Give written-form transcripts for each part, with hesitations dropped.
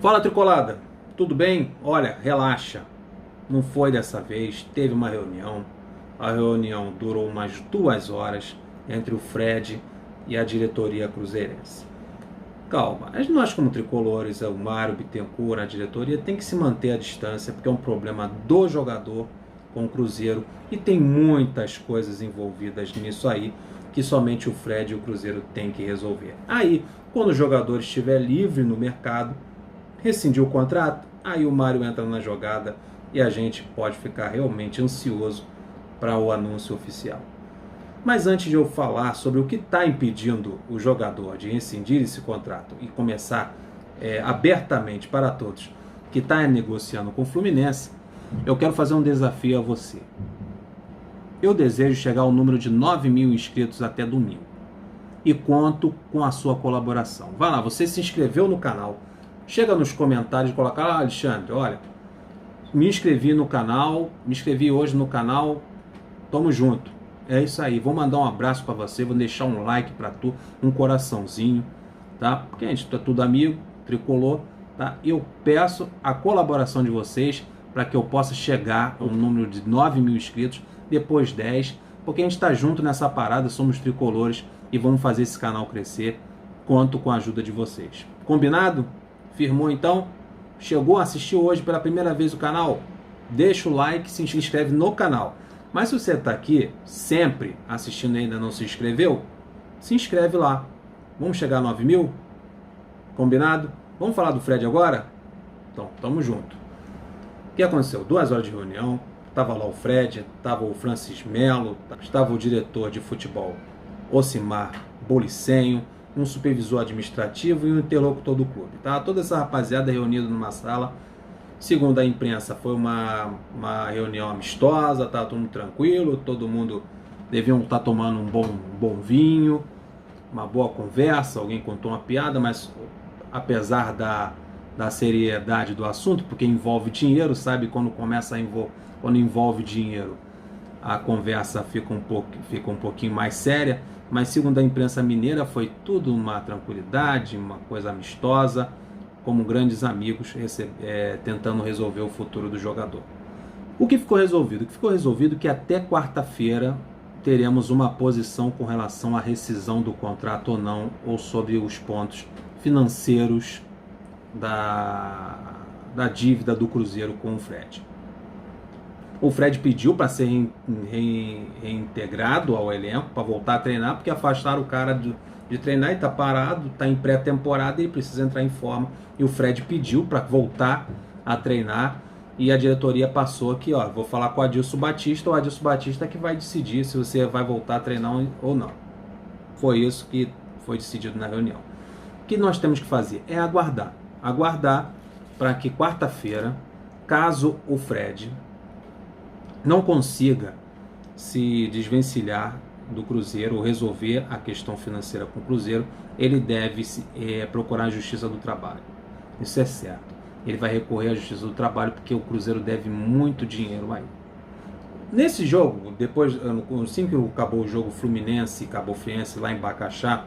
Fala, Tricolada, tudo bem? Olha, relaxa, não foi dessa vez, teve uma reunião, a reunião durou umas 2 horas entre o Fred e a diretoria cruzeirense. Calma, nós como tricolores, o Mário Bittencourt, a diretoria, tem que se manter à distância, porque é um problema do jogador com o Cruzeiro e tem muitas coisas envolvidas nisso aí, que somente o Fred e o Cruzeiro têm que resolver. Aí, quando o jogador estiver livre no mercado, rescindiu o contrato, aí o Mário entra na jogada e a gente pode ficar realmente ansioso para o anúncio oficial. Mas antes de eu falar sobre o que está impedindo o jogador de rescindir esse contrato e começar abertamente para todos que está negociando com o Fluminense, eu quero fazer um desafio a você. Eu desejo chegar ao número de 9.000 inscritos até domingo e conto com a sua colaboração. Vai lá, você se inscreveu no canal, chega nos comentários e coloca: Alexandre, olha, me inscrevi no canal, me inscrevi hoje no canal, tamo junto. É isso aí, vou mandar um abraço para você, vou deixar um like para tu, um coraçãozinho, tá? Porque a gente tá tudo amigo, tricolor, tá? Eu peço a colaboração de vocês para que eu possa chegar ao número de 9.000 inscritos, depois 10, porque a gente tá junto nessa parada, somos tricolores e vamos fazer esse canal crescer. Conto com a ajuda de vocês. Combinado? Firmou então? Chegou a assistir hoje pela primeira vez o canal? Deixa o like, se inscreve no canal. Mas se você está aqui sempre assistindo e ainda não se inscreveu, se inscreve lá. Vamos chegar a 9.000? Combinado? Vamos falar do Fred agora? Então, tamo junto. O que aconteceu? 2 horas de reunião, estava lá o Fred, estava o Francis Melo, estava o diretor de futebol Ocimar Bolicenho, um supervisor administrativo e um interlocutor do clube. Tá? Toda essa rapaziada reunida numa sala. Segundo a imprensa, foi uma reunião amistosa, tá todo mundo tranquilo, todo mundo deviam estar tomando um bom vinho, uma boa conversa, alguém contou uma piada, mas apesar da seriedade do assunto, porque envolve dinheiro, sabe, quando envolve dinheiro, a conversa fica um pouquinho mais séria, mas segundo a imprensa mineira foi tudo uma tranquilidade, uma coisa amistosa, como grandes amigos tentando resolver o futuro do jogador. O que ficou resolvido? O que ficou resolvido é que até quarta-feira teremos uma posição com relação à rescisão do contrato ou não, ou sobre os pontos financeiros da dívida do Cruzeiro com o Fred. O Fred pediu para ser reintegrado ao elenco, para voltar a treinar, porque afastaram o cara de treinar e está parado, está em pré-temporada e precisa entrar em forma. E o Fred pediu para voltar a treinar e a diretoria passou aqui, ó, vou falar com o Adilson Batista, o Adilson Batista que vai decidir se você vai voltar a treinar ou não. Foi isso que foi decidido na reunião. O que nós temos que fazer é aguardar para que quarta-feira, caso o Fred não consiga se desvencilhar do Cruzeiro ou resolver a questão financeira com o Cruzeiro, ele deve procurar a Justiça do Trabalho. Isso é certo. Ele vai recorrer à Justiça do Trabalho porque o Cruzeiro deve muito dinheiro aí. Nesse jogo, depois, assim que acabou o jogo Fluminense e Cabo Friense lá em Bacaxá,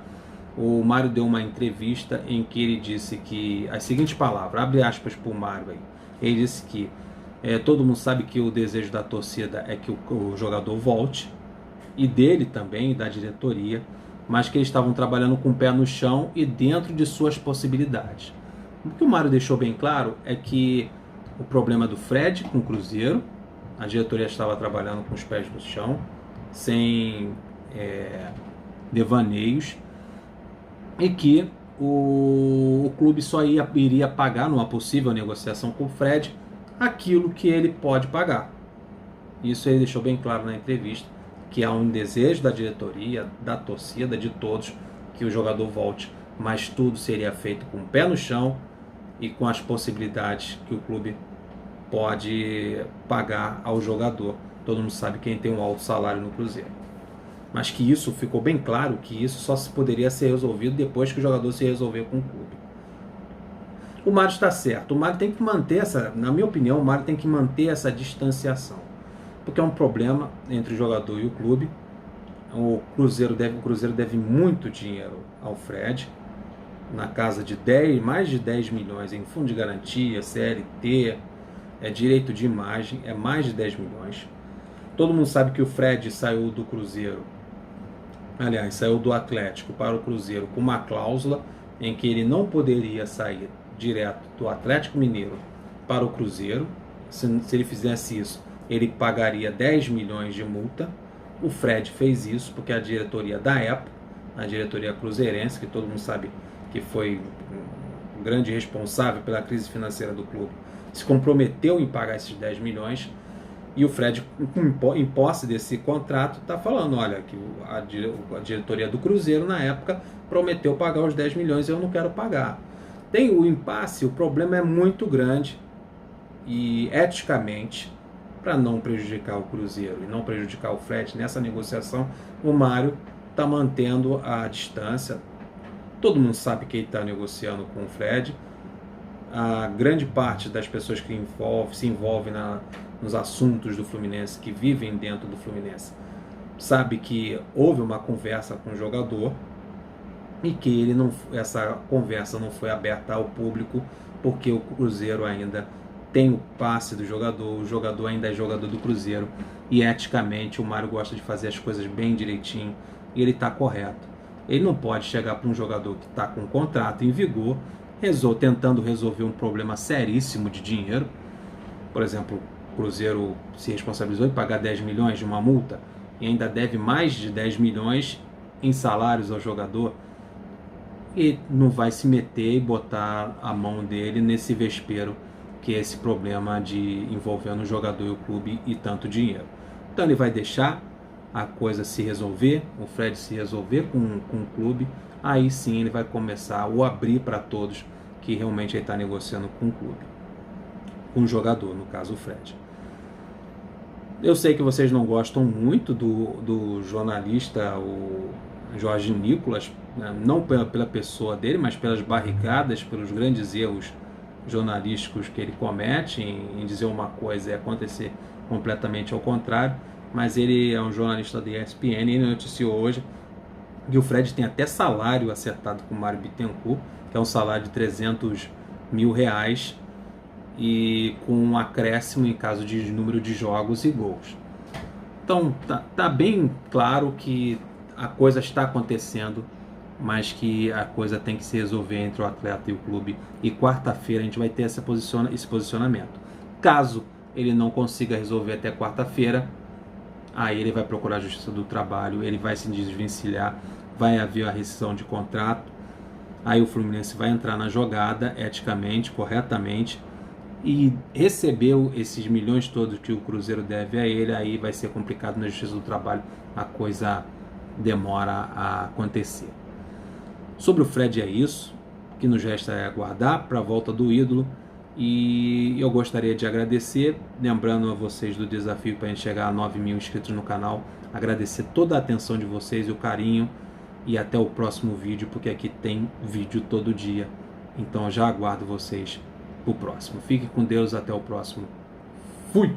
o Mário deu uma entrevista em que ele disse que as seguintes palavras, abre aspas para o Mário aí, ele disse que todo mundo sabe que o desejo da torcida é que o jogador volte, e dele também, da diretoria, mas que eles estavam trabalhando com o pé no chão e dentro de suas possibilidades. O que o Mário deixou bem claro é que o problema do Fred com o Cruzeiro, a diretoria estava trabalhando com os pés no chão, sem devaneios, e que o clube só iria pagar numa possível negociação com o Fred aquilo que ele pode pagar. Isso ele deixou bem claro na entrevista, que há um desejo da diretoria, da torcida, de todos, que o jogador volte, mas tudo seria feito com o pé no chão e com as possibilidades que o clube pode pagar ao jogador. Todo mundo sabe quem tem um alto salário no Cruzeiro. Mas que isso ficou bem claro, que isso só se poderia ser resolvido depois que o jogador se resolver com o clube. O Mário está certo, o Mário tem que manter na minha opinião, o Mário tem que manter essa distanciação, porque é um problema entre o jogador e o clube. O Cruzeiro deve muito dinheiro ao Fred, na casa de mais de 10 milhões em fundo de garantia, CLT, direito de imagem, é mais de 10 milhões. Todo mundo sabe que o Fred saiu do Cruzeiro, aliás, saiu do Atlético para o Cruzeiro com uma cláusula em que ele não poderia sair direto do Atlético Mineiro para o Cruzeiro. Se ele fizesse isso, ele pagaria 10 milhões de multa. O Fred fez isso porque a diretoria da época, a diretoria cruzeirense, que todo mundo sabe que foi um grande responsável pela crise financeira do clube, se comprometeu em pagar esses 10 milhões. E o Fred, em posse desse contrato, está falando, olha, que a diretoria do Cruzeiro, na época, prometeu pagar os 10 milhões e eu não quero pagar. Tem o impasse, o problema é muito grande e, eticamente, para não prejudicar o Cruzeiro e não prejudicar o Fred nessa negociação, o Mário está mantendo a distância. Todo mundo sabe que ele está negociando com o Fred. A grande parte das pessoas que se envolvem nos assuntos do Fluminense, que vivem dentro do Fluminense, sabe que houve uma conversa com o jogador e que essa conversa não foi aberta ao público porque o Cruzeiro ainda tem o passe do jogador, o jogador ainda é jogador do Cruzeiro e eticamente o Mário gosta de fazer as coisas bem direitinho e ele está correto. Ele não pode chegar para um jogador que está com um contrato em vigor tentando resolver um problema seríssimo de dinheiro. Por exemplo, o Cruzeiro se responsabilizou em pagar 10 milhões de uma multa e ainda deve mais de 10 milhões em salários ao jogador, e não vai se meter e botar a mão dele nesse vespeiro que é esse problema de envolvendo o jogador e o clube e tanto dinheiro. Então ele vai deixar a coisa se resolver, o Fred se resolver com o clube, aí sim ele vai começar a abrir para todos que realmente ele está negociando com o clube, com o jogador, no caso o Fred. Eu sei que vocês não gostam muito do jornalista, o Jorge Nicolas, né? Não pela pessoa dele, mas pelas barricadas, pelos grandes erros jornalísticos que ele comete em dizer uma coisa e acontecer completamente ao contrário. Mas ele é um jornalista da ESPN e ele noticiou hoje que o Fred tem até salário acertado com o Mário Bittencourt, que é um salário de 300 mil reais e com um acréscimo em caso de número de jogos e gols. Então tá bem claro que a coisa está acontecendo, mas que a coisa tem que se resolver entre o atleta e o clube, e quarta-feira a gente vai ter esse posicionamento. Caso ele não consiga resolver até quarta-feira, aí ele vai procurar a Justiça do Trabalho, ele vai se desvencilhar, vai haver a rescisão de contrato, aí o Fluminense vai entrar na jogada eticamente, corretamente, e recebeu esses milhões todos que o Cruzeiro deve a ele, aí vai ser complicado na Justiça do Trabalho, a coisa demora a acontecer. Sobre o Fred é isso, o que nos resta é aguardar para a volta do ídolo, e eu gostaria de agradecer, lembrando a vocês do desafio para a gente chegar a 9 mil inscritos no canal, agradecer toda a atenção de vocês e o carinho, e até o próximo vídeo, porque aqui tem vídeo todo dia, então eu já aguardo vocês pro próximo. Fique com Deus, até o próximo. Fui!